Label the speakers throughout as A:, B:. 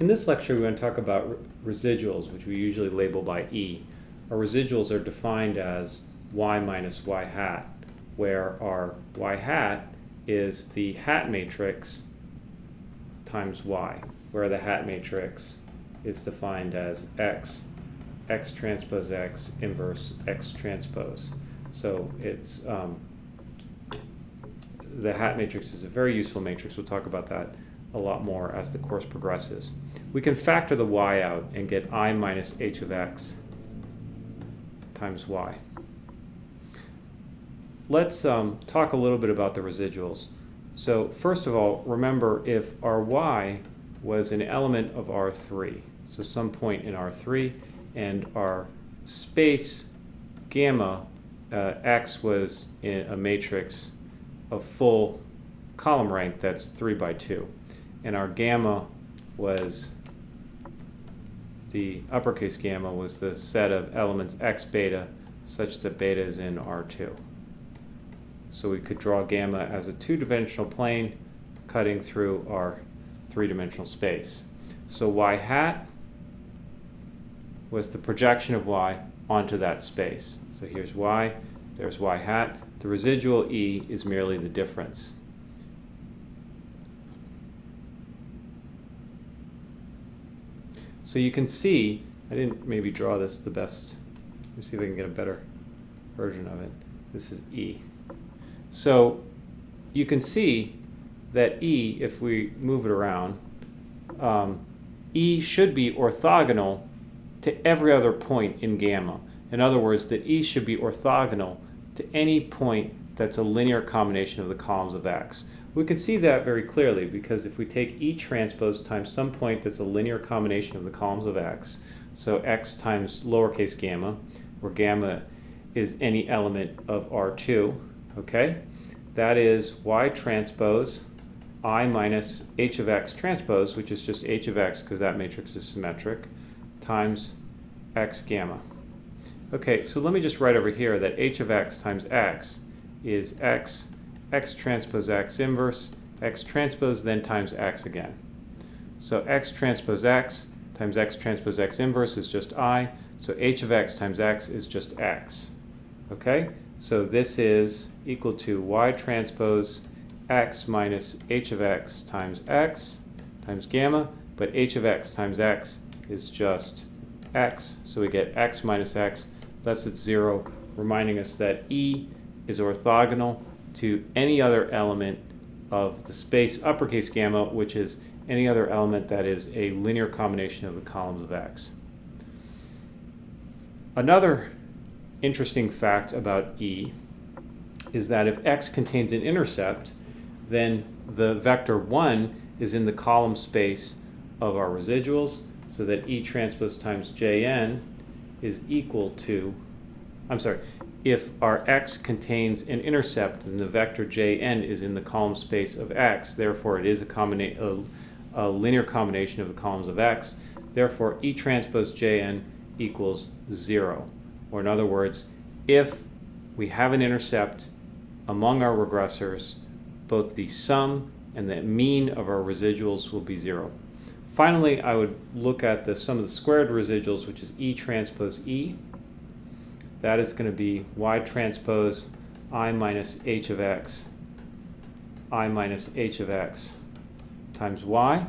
A: In this lecture, we're going to talk about residuals, which we usually label by E. Our residuals are defined as y minus y hat, where our y hat is the hat matrix times y, where the hat matrix is defined as x, x transpose x inverse x transpose. So it's the hat matrix is a very useful matrix. We'll talk about that a lot more as the course progresses. We can factor the y out and get I minus h of x times y. Let's talk a little bit about the residuals. So first of all, remember if our y was an element of R3, so some point in R3, and our space gamma x was in a matrix of full column rank, that's 3 by 2. And our gamma was, the uppercase gamma was the set of elements x beta such that beta is in R2. So we could draw gamma as a two-dimensional plane cutting through our three-dimensional space. So y hat was the projection of y onto that space. So here's y, there's y hat. The residual E is merely the difference. So you can see, I didn't maybe draw this the best. Let me see if I can get a better version of it. This is E. So you can see that E, if we move it around, E should be orthogonal to every other point in gamma. In other words, that E should be orthogonal to any point that's a linear combination of the columns of x. We can see that very clearly because if we take E transpose times some point that's a linear combination of the columns of x, so x times lowercase gamma, where gamma is any element of R2, okay? That is y transpose I minus h of x transpose, which is just h of x because that matrix is symmetric, times x gamma. Okay, so let me just write over here that h of x times x is x, x transpose x inverse, x transpose then times x again. So x transpose x times x transpose x inverse is just I, so h of x times x is just x. Okay, so this is equal to y transpose x minus h of x times gamma, but h of x times x is just x, so we get x minus x, thus it's 0, reminding us that E is orthogonal to any other element of the space uppercase gamma, which is any other element that is a linear combination of the columns of x. Another interesting fact about E is that if x contains an intercept, then the vector 1 is in the column space of our residuals, so that E transpose times Jn is equal to, if our x contains an intercept, then the vector Jn is in the column space of x, therefore it is a linear combination of the columns of x, therefore E transpose Jn equals 0. Or in other words, if we have an intercept among our regressors, both the sum and the mean of our residuals will be 0. Finally, I would look at the sum of the squared residuals, which is E transpose E. That is going to be y transpose I minus h of x, I minus h of x times y.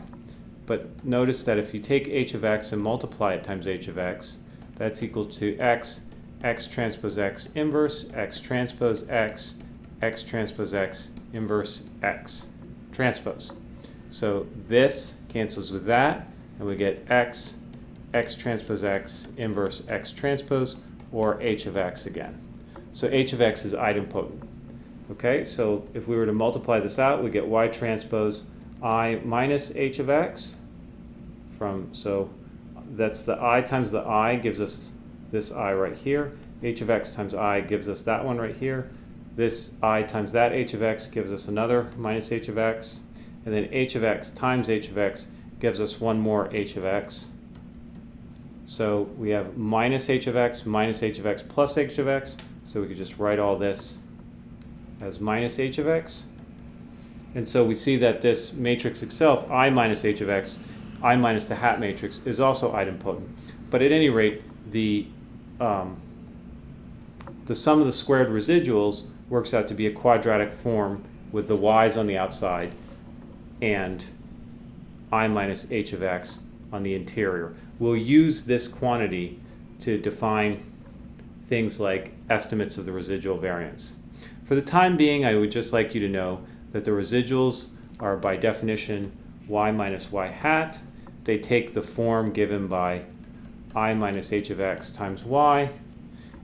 A: But notice that if you take h of x and multiply it times h of x, that's equal to x, x transpose x inverse, x transpose x, x transpose x inverse x transpose. So this cancels with that, and we get x, x transpose x inverse x transpose, or h of x again. So h of x is idempotent. Okay, so if we were to multiply this out, we get y transpose I minus h of x so that's the I times the I gives us this I right here. H of x times I gives us that one right here. This I times that h of x gives us another minus h of x. And then h of x times h of x gives us one more h of x. So we have minus h of x plus h of x. So we could just write all this as minus h of x. And so we see that this matrix itself, I minus h of x, I minus the hat matrix is also idempotent. But at any rate, the sum of the squared residuals works out to be a quadratic form with the y's on the outside and I minus h of x on the interior. We'll use this quantity to define things like estimates of the residual variance. For the time being, I would just like you to know that the residuals are by definition y minus y hat. They take the form given by I minus h of x times y,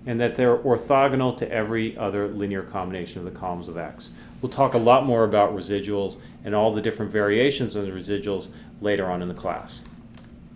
A: and that they're orthogonal to every other linear combination of the columns of x. We'll talk a lot more about residuals and all the different variations of the residuals later on in the class.